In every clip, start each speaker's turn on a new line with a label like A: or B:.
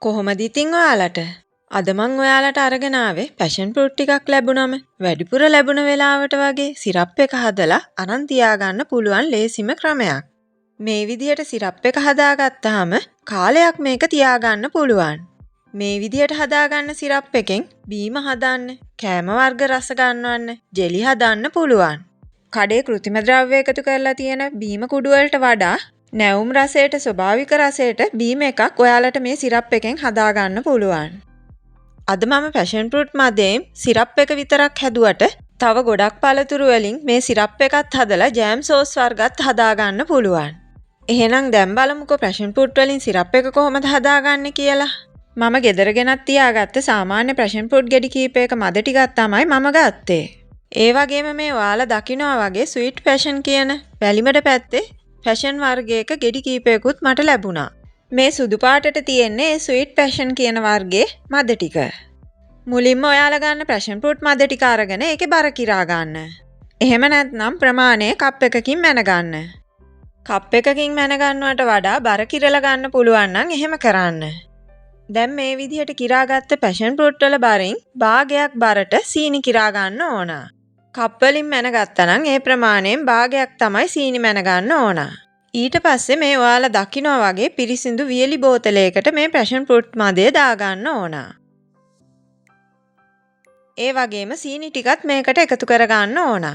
A: කොහොමද ඉතින් ඔයාලට? අද මං ඔයාලට අරගෙන ආවේ පැෂන් ෆෘට් ටිකක් ලැබුණම වැඩිපුර ලැබුණ වෙලාවට වගේ සිරප් එක හදලා අරන් තියාගන්න පුළුවන් ලේසිම ක්‍රමයක්. මේ විදිහට සිරප් එක හදාගත්තාම කාලයක් මේක තියාගන්න පුළුවන්. මේ විදිහට හදාගන්න සිරප් එකෙන් බීම හදන්න, කෑම වර්ග රස ගන්නවන්න, ජෙලි හදන්න පුළුවන්. කඩේ කෘත්‍රිම ද්‍රව්‍ය එකතු කරලා තියෙන බීම කුඩු වලට වඩා නැවුම් රසයට ස්වභාවික රසයට බීම එකක් ඔයාලට මේ සිරප් එකෙන් හදාගන්න පුළුවන්. අද මම පැෂන් ෆෘට් මදයෙන් සිරප් එක විතරක් හැදුවට තව ගොඩක් පළතුරු වලින් මේ සිරප් එකත් හදලා ජෑම් සෝස් වර්ගත් හදාගන්න පුළුවන්. එහෙනම් දැන් බලමුකෝ පැෂන් ෆෘට් වලින් සිරප් එක කොහොමද හදාගන්නේ කියලා. මම ගෙදර ගෙනත් තියාගත්ත සාමාන්‍ය පැෂන් ෆෘට් ගෙඩි කීපයක මද ටිකක් තමයි මම ගත්තේ. ඒ වගේම මේ ඔයාලා දකිනවා වගේ ස්වීට් පැෂන් කියන වැලිමඩ පැත්තේ පැෂන් වර්ගයක ගෙඩි කීපයකුත් මට ලැබුණා. මේ සුදු පාටට තියෙන්නේ ස්වීට් පැෂන් කියන වර්ගයේ මද ටික. මුලින්ම ඔයාලා ගන්න පැෂන් ෆෘට් මද ටික අරගෙන ඒකේ බර කිරා ගන්න. එහෙම නැත්නම් ප්‍රමාණය කප් එකකින් මැන ගන්න. කප් එකකින් මැන ගන්නවට වඩා බර කිරලා ගන්න පුළුවන් නම් එහෙම කරන්න. දැන් මේ විදිහට කිරාගත්ත පැෂන් ෆෘට් වල බරින් භාගයක් බරට සීනි කිරා ගන්න ඕන. කප් වලින් මැන ගත්තා නම් ඒ ප්‍රමාණයෙන් භාගයක් තමයි සීනි මැන ගන්න ඕන. ඊට පස්සේ මේ ඔයාලා දකිනවා වගේ පිරිසිදු වියලි බෝතලයකට මේ පැෂන් ෆෘට් මදය දාගන්න ඕන. ඒ වගේම සීනි ටිකත් මේකට එකතු කරගන්න ඕන.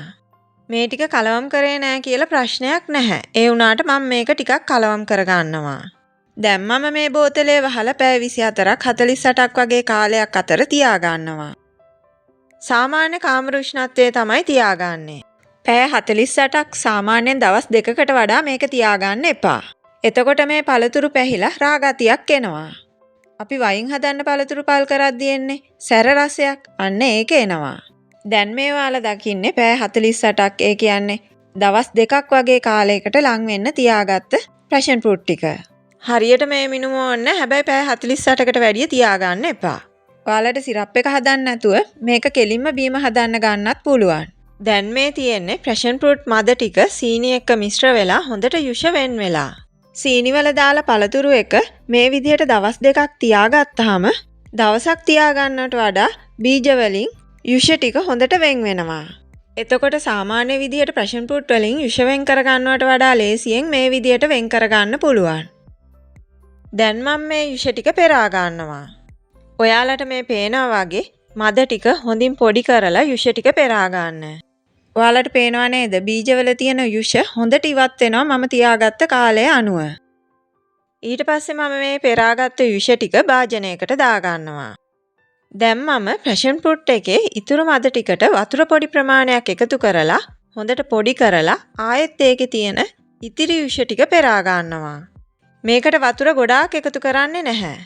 A: මේ ටික කලවම් කරේ නැහැ කියලා ප්‍රශ්නයක් නැහැ. ඒ වුණාට මම මේක ටිකක් කලවම් කරගන්නවා. දැන් මම මේ බෝතලේ වහලා පැය 24ක් 48ක් වගේ කාලයක් අතර තියාගන්නවා. සාමාන්‍ය කාමර උෂ්ණත්වයේ තමයි තියාගන්නේ. පැය 48ක් සාමාන්‍යයෙන් දවස් 2කට වඩා මේක තියාගන්න එපා. එතකොට මේ පළතුරු පැහිලා රාගතියක් එනවා. අපි වයින් හදන්න පළතුරු පල් කරද්දී එන්නේ සැර රසයක්. අන්න ඒක එනවා. දැන් මේ ඔයාලා දකින්නේ පැය 48ක් ඒ කියන්නේ දවස් 2ක් වගේ කාලයකට ලං වෙන්න තියාගත්ත පැෂන් ෆෘට් ටික. හරියට මේ මිනුම ඕන්න හැබැයි පැය 48කට වැඩිය තියාගන්න එපා. ඔයාලට සිරප් එක හදන්න නැතුව මේක කෙලින්ම බීම හදන්න ගන්නත් පුළුවන්. දැන් මේ තියෙන්නේ පැෂන් ෆෘට් මද ටික සීනි එක්ක මිශ්‍ර වෙලා හොඳට යුෂ වෙන් වෙලා. සීනි වල දාලා පළතුරු එක මේ විදිහට දවස් 2ක් තියාගත්තාම දවසක් තියාගන්නට වඩා බීජ වලින් යුෂ ටික හොඳට වෙන් වෙනවා. එතකොට සාමාන්‍ය විදිහට පැෂන් ෆෘට් වලින් යුෂ වෙන් කරගන්නවට වඩා ලේසියෙන් මේ විදිහට වෙන් කරගන්න පුළුවන්. දැන් මම මේ යුෂ ටික පෙරා ගන්නවා. ඔයාලට මේ පේනවා වගේ මද ටික හොඳින් පොඩි කරලා යුෂ ටික පෙරා ගන්න. ඔයාලට පේනවා නේද බීජවල තියෙන යුෂ හොඳට ඉවත් වෙනවා මම තියාගත්ත කාලය අනුව. ඊට පස්සේ මම මේ පෙරාගත්ත යුෂ ටික භාජනයකට දාගන්නවා. දැන් මම පැෂන් ෆෘට් එකේ ඉතුරු මද ටිකට වතුර පොඩි ප්‍රමාණයක් එකතු කරලා හොඳට පොඩි කරලා ආයෙත් ඒකේ තියෙන ඉතිරි යුෂ ටික පෙරා ගන්නවා. මේකට වතුර ගොඩාක් එකතු කරන්නේ නැහැ.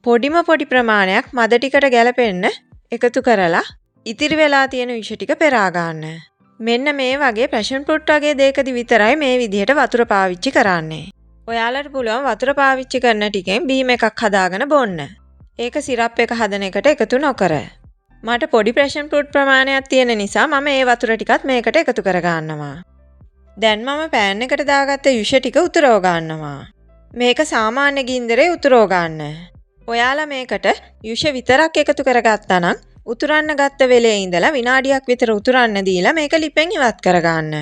A: පොඩිම පොඩි ප්‍රමාණයක් මද ටිකට ගැලපෙන්න එකතු කරලා ඉතිරි වෙලා තියෙන යුෂ ටික පෙරා ගන්න. මෙන්න මේ වගේ පැෂන් ෆෘට් වගේ දෙයකදී විතරයි මේ විදිහට වතුර පාවිච්චි කරන්නේ. ඔයාලට පුළුවන් වතුර පාවිච්චි කරන ටිකෙන් බීම එකක් හදාගෙන බොන්න. ඒක සිරප් එක හදන එකට එකතු නොකර. මට පොඩි පැෂන් ෆෘට් ප්‍රමාණයක් තියෙන නිසා මම ඒ වතුර ටිකත් මේකට එකතු කර ගන්නවා. දැන් මම පෑන් එකට දාගත්ත යුෂ ටික උතුරව ගන්නවා. මේක සාමාන්‍ය ගින්දරේ උතුරව ගන්න. ඔයාලා මේකට යුෂ විතරක් එකතු කරගත්තා නම් උතුරන්න ගත්ත වෙලේ ඉඳලා විනාඩියක් විතර උතුරන්න දීලා මේක ලිපෙන් ඉවත් කරගන්න.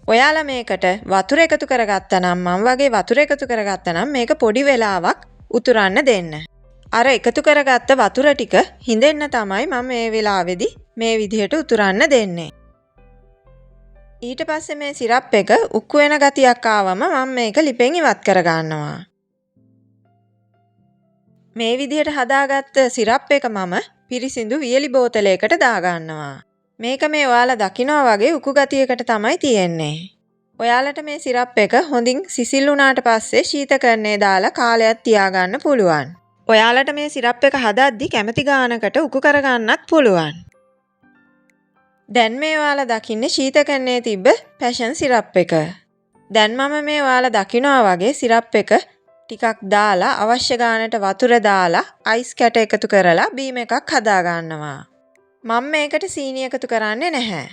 A: ඔයාලා මේකට වතුර එකතු කරගත්තා නම් මම වගේ වතුර එකතු කරගත්තා නම් මේක පොඩි වෙලාවක් උතුරන්න දෙන්න. අර එකතු කරගත්ත වතුර ටික හිඳෙන්න තමයි මම මේ වෙලාවේදී මේ විදිහට උතුරන්න දෙන්නේ. ඊට පස්සේ මේ සිරප් එක උක්කු වෙන ගතියක් ආවම මම මේක ලිපෙන් ඉවත් කරගන්නවා. මේ විදිහට හදාගත්ත සිරප් එක මම පිරිසිදු වියලි බෝතලයකට දාගන්නවා. මේක මේ ඔයාලා දකිනවා වගේ උකු ගතියකට තමයි තියෙන්නේ. ඔයාලට මේ සිරප් එක හොඳින් සිසිල් වුණාට පස්සේ ශීතකරණයේ දාලා කාලයක් තියාගන්න පුළුවන්. ඔයාලට මේ සිරප් එක හදද්දි කැමති ගානකට උකු කරගන්නත් පුළුවන්. දැන් මේ ඔයාලා දකින්නේ ශීතකරණයේ තිබ්බ පැෂන් සිරප් එක. දැන් මම මේ ඔයාලා දකිනවා වගේ සිරප් එක ටිකක් දාලා අවශ්‍ය ගානට වතුර දාලා අයිස් කැට එකතු කරලා බීම එකක් හදා ගන්නවා. මම මේකට සීනි එකතු කරන්නේ නැහැ.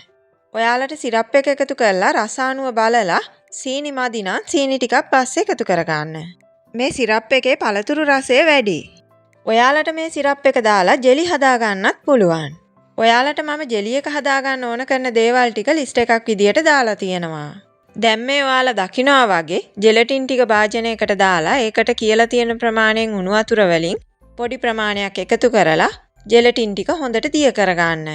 A: ඔයාලට සිරප් එක එකතු කරලා රස අනුව බලලා සීනි මදි නම් සීනි ටිකක් පස්සේ එකතු කරගන්න. මේ සිරප් එකේ පළතුරු රසය වැඩි. ඔයාලට මේ සිරප් එක දාලා ජෙලි හදාගන්නත් පුළුවන්. ඔයාලට මම ජෙලි එක හදාගන්න ඕන කරන දේවල් ටික ලිස්ට් එකක් විදියට දාලා තියෙනවා. දැන් මේ ඔයාලා දකිනවා වගේ ජෙලටින් ටික භාජනයකට දාලා ඒකට කියලා තියෙන ප්‍රමාණයෙන් උණු වතුර වලින් පොඩි ප්‍රමාණයක් එකතු කරලා ජෙලටින් ටික හොඳට දිය කරගන්න.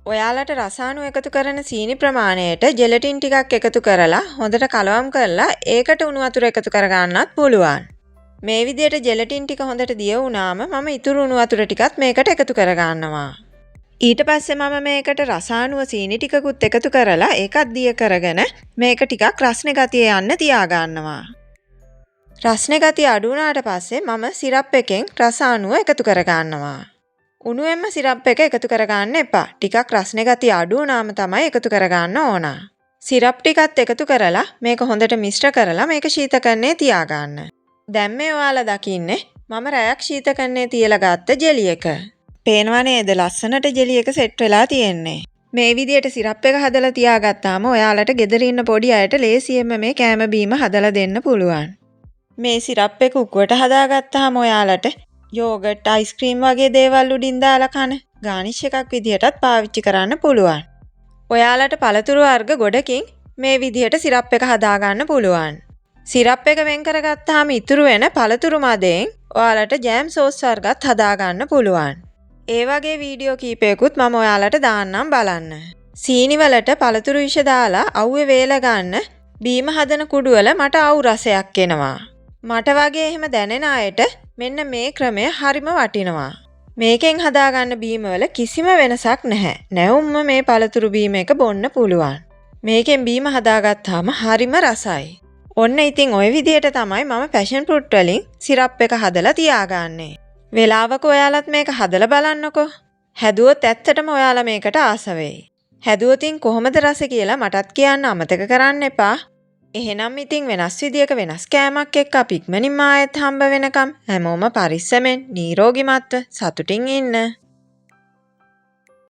A: ඔයාලට රසායන එකතු කරන සීනි ප්‍රමාණයට ජෙලටින් ටිකක් එකතු කරලා හොඳට කලවම් කරලා ඒකට උණු වතුර එකතු කරගන්නත් පුළුවන්. මේ විදියට ජෙලටින් ටික හොඳට දිය වුණාම මම ඉතුරු උණු වතුර ටිකත් මේකට එකතු කරගන්නවා. ඊට පස්සේ මම මේකට රසායනික සීනි ටිකකුත් එකතු කරලා ඒකත් දිය කරගෙන මේක ටිකක් රස්නේ ගතිය යන්න තියාගන්නවා. රස්නේ ගතිය අඩු වුණාට පස්සේ මම සිරප් එකෙන් රසායනික එකතු කරගන්නවා. උණුවෙන්ම සිරප් එක එකතු කරගන්න එපා. ටිකක් රස්නේ ගතිය අඩු වුණාම තමයි එකතු කරගන්න ඕන. සිරප් ටිකත් එකතු කරලා මේක හොඳට මිශ්‍ර කරලා මේක ශීතකරණයේ තියාගන්න. දැන් මේ ඔයාලා දකින්නේ මම රැයක් ශීතකරණයේ තියලා ගත්ත ජෙලි එක. පේනවා නේද ලස්සනට ජෙලි එක සෙට් වෙලා තියෙන්නේ. මේ විදියට සිරප් එක හදලා තියාගත්තාම ඔයාලට ගෙදර ඉන්න පොඩි අයට ලේසියෙන්ම මේ කෑම බීම හදලා දෙන්න පුළුවන්. මේ සිරප් එක උකුවට හදාගත්තාම ඔයාලට යෝගට් අයිස්ක්‍රීම් වගේ දේවල් උඩින් දාලා කන ගානිෂ් එකක් විදියටත් පාවිච්චි කරන්න පුළුවන්. ඔයාලට පළතුරු වර්ග ගොඩකින් මේ විදියට සිරප් එක හදාගන්න පුළුවන්. සිරප් එක වෙන් කරගත්තාම ඉතුරු වෙන පළතුරු මදයෙන් ඔයාලට ජෑම් සෝස් වර්ගත් හදාගන්න පුළුවන්. ඒ වගේ වීඩියෝ කීපයකුත් මම ඔයාලට දාන්නම් බලන්න. සීනි වලට පළතුරු විෂ දාලා අවුවේ වේල ගන්න බීම හදන කුඩු වල මට අවු රසයක් එනවා. මට වගේ එහෙම දැනෙන අයට මෙන්න මේ ක්‍රමය හරිම වටිනවා. මේකෙන් හදාගන්න බීම වල කිසිම වෙනසක් නැහැ. නැවුම්ම මේ පළතුරු බීම එක බොන්න පුළුවන්. මේකෙන් බීම හදාගත්තාම හරිම රසයි. ඔන්න ඉතින් ওই විදියට තමයි මම පැෂන් ෆෘට් වලින් සිරප් එක හදලා තියාගන්නේ. වෙලාවක ඔයාලත් මේක හදලා බලන්නකෝ. හැදුවොත් ඇත්තටම ඔයාලා මේකට ආස වෙයි. හැදුවොතින් කොහොමද රස කියලා මටත් කියන්න අමතක කරන්න එපා. එහෙනම් ඉතින් වෙනස් විදියක වෙනස් කෑමක් එක්ක අපි ඉක්මනින්ම ආයෙත් හම්බ වෙනකම් හැමෝම පරිස්සමෙන් නිරෝගීමත්ව සතුටින් ඉන්න.